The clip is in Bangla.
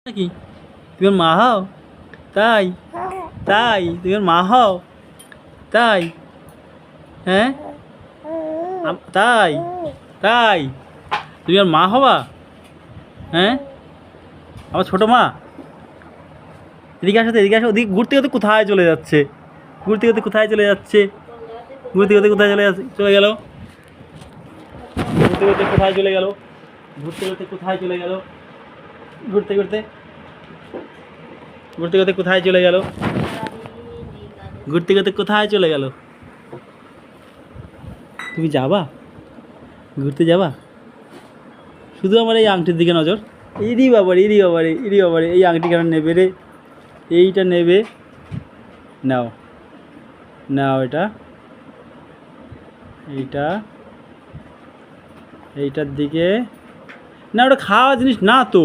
নাকি তুমি ওর মা হও? তাই তাই তুমি ওর মা হও? তাই হ্যাঁ তাই তাই তুমি ওর মা হবা? হ্যাঁ আমার ছোটো মা। এদিকে আসো তো, এদিকে আসো। ওদিকে ঘুরতে ঘুরতে কোথায় চলে যাচ্ছে? ঘুরতে ঘুরতে কোথায় চলে যাচ্ছে? ঘুরতে ঘুরতে কোথায় চলে যাচ্ছে? চলে গেল। ঘুরতে ঘুরতে কোথায় চলে গেল? ঘুরতে ঘুরতে কোথায় চলে গেল? ঘুরতে ঘুরতে ঘুরতে ঘুরতে কোথায় চলে গেল? ঘুরতে ঘুরতে কোথায় চলে গেল? তুমি যাবা? ঘুরতে যাবা? শুধু আমার এই আংটির দিকে নজর। ইরি বাবারে, ইরি বাবারে, ইরি বাবারে, এই আংটি কেন নেবে রে? এইটা নেবে। নাও নাও, এটা এইটা এইটার দিকে না, ওটা খাওয়া জিনিস না তো।